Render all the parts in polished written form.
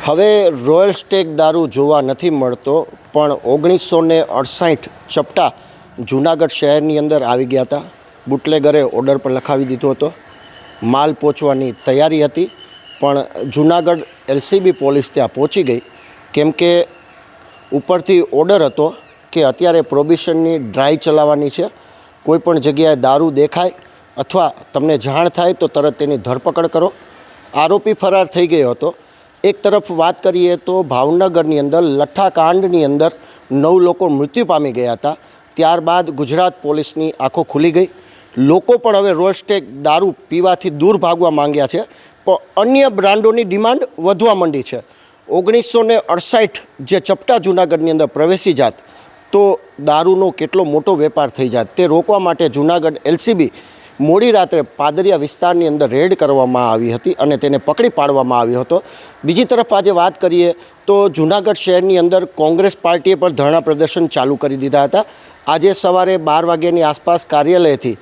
હવે royal Stag દારૂ જોવા નથી મળતો, પણ 1968 ચપટા જૂનાગઢ શહેરની અંદર આવી ગયા હતા. બુટલેગરે ઓર્ડર પર લખાવી દીધો હતો, માલ પહોંચવાની તૈયારી હતી, પણ જૂનાગઢ LCB પોલીસ ત્યાં પહોંચી ગઈ, કેમ કે ઉપરથી ઓર્ડર હતો કે અત્યારે પ્રોબિશનની ડ્રાઈવ ચલાવવાની છે. કોઈપણ જગ્યાએ દારૂ દેખાય અથવા તમને જાણ થાય તો તરત તેની ધરપકડ કરો. આરોપી ફરાર થઈ ગયો હતો. એક તરફ વાત કરીએ તો ભાવનગરની અંદર લઠ્ઠાકાંડની અંદર 9 લોકો મૃત્યુ પામી ગયા હતા. ત્યારબાદ ગુજરાત પોલીસની આંખો ખુલી ગઈ. લોકો પણ હવે રોયલ સ્ટેગ દારૂ પીવાથી દૂર ભાગવા માંગ્યા છે, પણ અન્ય બ્રાન્ડોની ડિમાન્ડ વધવા માંડી છે. 1968 જે ચપટા જૂનાગઢની અંદર પ્રવેશી જાત તો દારૂનો કેટલો મોટો વેપાર થઈ જાત. તે રોકવા માટે જૂનાગઢ LCB મોડી રાત્રે પાદરિયા વિસ્તારની અંદર રેડ કરવામાં આવી હતી અને તેને પકડી પાડવામાં આવ્યો હતો. બીજી તરફ આજે વાત કરીએ તો જૂનાગઢ શહેરની અંદર કોંગ્રેસ પાર્ટીએ પણ ધરણા પ્રદર્શન ચાલુ કરી દીધા હતા. આજે સવારે 12 વાગ્યાની આસપાસ કાર્યાલયથી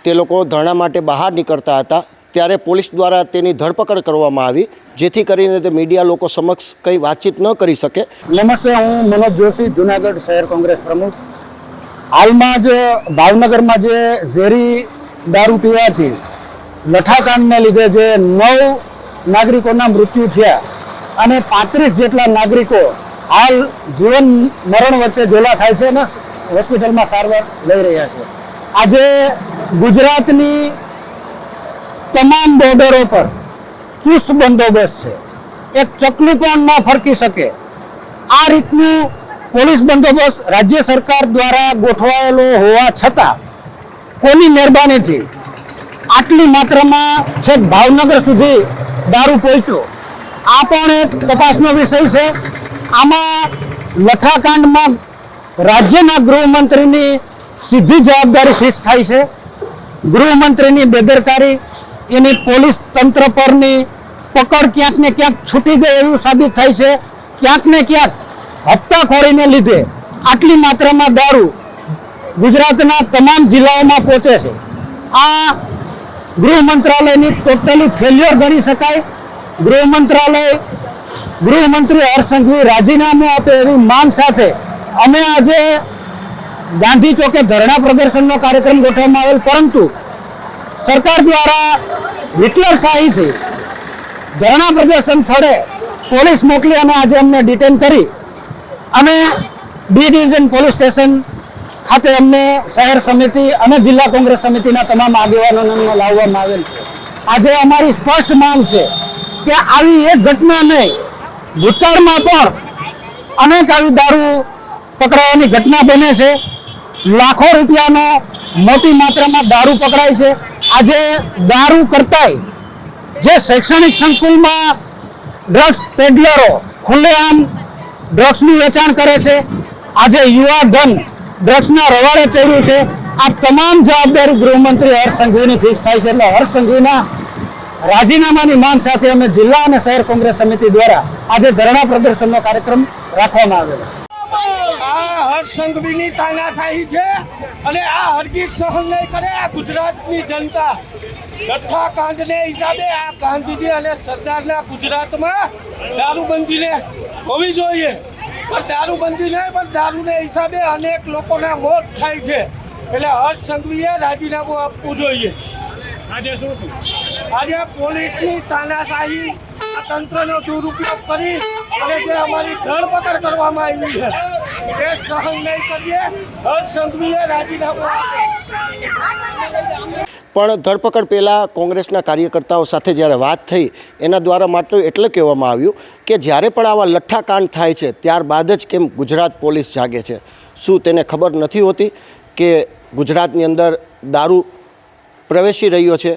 તે લોકો ધરણા માટે બહાર નીકળતા હતા, ત્યારે પોલીસ દ્વારા તેની ધરપકડ કરવામાં આવી, જેથી કરીને તે મીડિયા લોકો સમક્ષ કંઈ વાતચીત ન કરી શકે. નમસ્તે, હું મનોજ જોશી, જૂનાગઢ શહેર કોંગ્રેસ પ્રમુખ. હાલમાં જ ભાવનગરમાં જે ઝેરી દારૂ પીવાથી લઠ્ઠાકાંડને લીધે જે 9 નાગરિકોના મૃત્યુ થયા અને 35 જેટલા નાગરિકો હાલ જીવન મરણ વચ્ચે ઝોલા થાય છે અને હોસ્પિટલમાં સારવાર લઈ રહ્યા છે. આજે ગુજરાતની તમામ બોર્ડરો પર ચુસ્ત બંદોબસ્ત છે. એક ચકલી પણ ન ફરકી શકે આ રીતનું પોલીસ બંદોબસ્ત રાજ્ય સરકાર દ્વારા ગોઠવાયેલો હોવા છતાં કોની મહેરબાનીથી આટલી માત્રામાં છેક ભાવનગર સુધી દારૂ પહોંચ્યો, આ પણ એક તપાસનો વિષય છે. આમાં લઠ્ઠાકાંડમાં રાજ્યના ગૃહમંત્રીની સીધી જવાબદારી ફિક્સ થાય છે. ગૃહમંત્રીની બેદરકારી, એની પોલીસ તંત્ર પરની પકડ ક્યાંક ને ક્યાંક છૂટી ગઈ એવું સાબિત થાય છે. ક્યાંક ને ક્યાંક હપ્તાખોરીને લીધે આટલી માત્રામાં દારૂ ગુજરાતના તમામ જિલ્લાઓમાં પહોંચે છે. આ ગૃહ મંત્રાલયની ટોટલી ફેલ્યોર ગણી શકાય. ગૃહમંત્રી હર્ષ સંઘવી રાજીનામું આપે એવી માંગ સાથે અમે આજે ગાંધી ચોકે ધરણા પ્રદર્શનનો કાર્યક્રમ ગોઠવવામાં આવેલ, પરંતુ સરકાર દ્વારા હિટલર શાહીથી ધરણા પ્રદર્શન સ્થળે પોલીસ મોકલી અને આજે અમને ડિટેન કરી અને બી ડિવિઝન પોલીસ સ્ટેશન ખાતે અમને શહેર સમિતિ અને જિલ્લા કોંગ્રેસ સમિતિના તમામ આગેવાનોને લાવવામાં આવેલ છે. આજે અમારી સ્પષ્ટ માંગ છે કે આવી એક ઘટના નહીં, ભૂતકાળમાં પણ અનેક આવી દારૂ પકડાવાની ઘટના બને છે. લાખો રૂપિયાનો મોટી માત્રામાં દારૂ પકડાય છે. આજે દારૂ કરતાંય જે શૈક્ષણિક સંકુલમાં ડ્રગ્સ પેડલરો ખુલ્લેઆમ ડ્રગ્સનું વેચાણ કરે છે, આજે યુવા ધન ડ્રગ્સના રવાડે ચડ્યું છે. આ તમામ જવાબદારી ગૃહમંત્રી હર્ષ સંઘવીની ફિક્સ થાય છે. એટલે હર્ષ સંઘવીના રાજીનામાની માંગ સાથે અમે જિલ્લા અને શહેર કોંગ્રેસ સમિતિ દ્વારા આજે ધરણા પ્રદર્શનનો કાર્યક્રમ રાખવામાં આવેલો. આ હર્ષ સંઘવીની તાનાશાહી છે અને આ હરગીજ સહન નહીં કરે આ ગુજરાતની જનતા. લઠ્ઠાકાંડને હિસાબે આ ગાંધીજી અને સરદારના ગુજરાતમાં દારૂબંધીને હોવી જોઈએ, પણ દારૂબંધી નહીં, પણ દારૂને હિસાબે અનેક લોકોના મોત થાય છે. એટલે હર્ષ સંઘવીએ રાજીનામું આપવું જોઈએ. આજે શું થયું? આજે પોલીસની તાનાશાહી, આ તંત્રનો દુરુપયોગ કરી અને જે અમારી ધરપકડ કરવામાં આવી છે એ સહન નહીં કરીએ. હર્ષ સંઘવીએ રાજીનામું આપે. પણ ધરપકડ પહેલાં કોંગ્રેસના કાર્યકર્તાઓ સાથે જ્યારે વાત થઈ, એના દ્વારા માત્ર એટલે કહેવામાં આવ્યું કે જ્યારે પણ આવા લઠ્ઠાકાંડ થાય છે ત્યારબાદ જ કેમ ગુજરાત પોલીસ જાગે છે? શું તેને ખબર નથી હોતી કે ગુજરાતની અંદર દારૂ પ્રવેશી રહ્યો છે?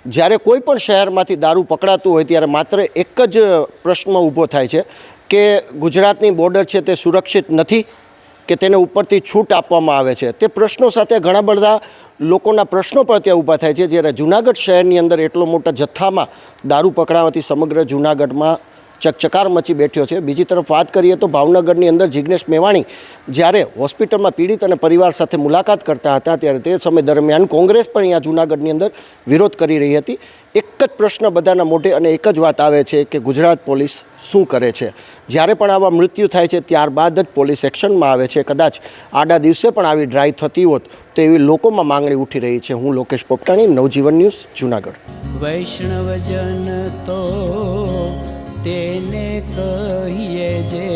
જ્યારે કોઈ પણ શહેરમાંથી દારૂ પકડાતું હોય ત્યારે માત્ર એક જ પ્રશ્ન ઊભો થાય છે કે ગુજરાતની બોર્ડર છે તે સુરક્ષિત નથી કે તેને ઉપરથી છૂટ આપવામાં આવે છે. તે પ્રશ્નો સાથે ઘણા બધા લોકોના પ્રશ્નો પણ ત્યાં ઊભા થાય છે. જ્યારે જૂનાગઢ શહેરની અંદર એટલો મોટા જથ્થામાં દારૂ પકડાવાથી સમગ્ર જૂનાગઢમાં ચકચકાર મચી બેઠ્યો છે. બીજી તરફ વાત કરીએ તો ભાવનગરની અંદર જિગ્નેશ મેવાણી જ્યારે હોસ્પિટલમાં પીડિત અને પરિવાર સાથે મુલાકાત કરતા હતા ત્યારે તે સમય દરમિયાન કોંગ્રેસ પણ અહીંયા જૂનાગઢની અંદર વિરોધ કરી રહી હતી. એક જ પ્રશ્ન બધાના મોઢે અને એક જ વાત આવે છે કે ગુજરાત પોલીસ શું કરે છે. જ્યારે પણ આવા મૃત્યુ થાય છે ત્યારબાદ જ પોલીસ એક્શનમાં આવે છે. કદાચ આડા દિવસે પણ આવી ડ્રાઈવ થતી હોત તો એવી લોકોમાં માંગણી ઉઠી રહી છે. હું લોકેશ પોપટાણી, નવજીવન ન્યૂઝ, જૂનાગઢ. વૈષ્ણવજન તો તેને કહીએ જે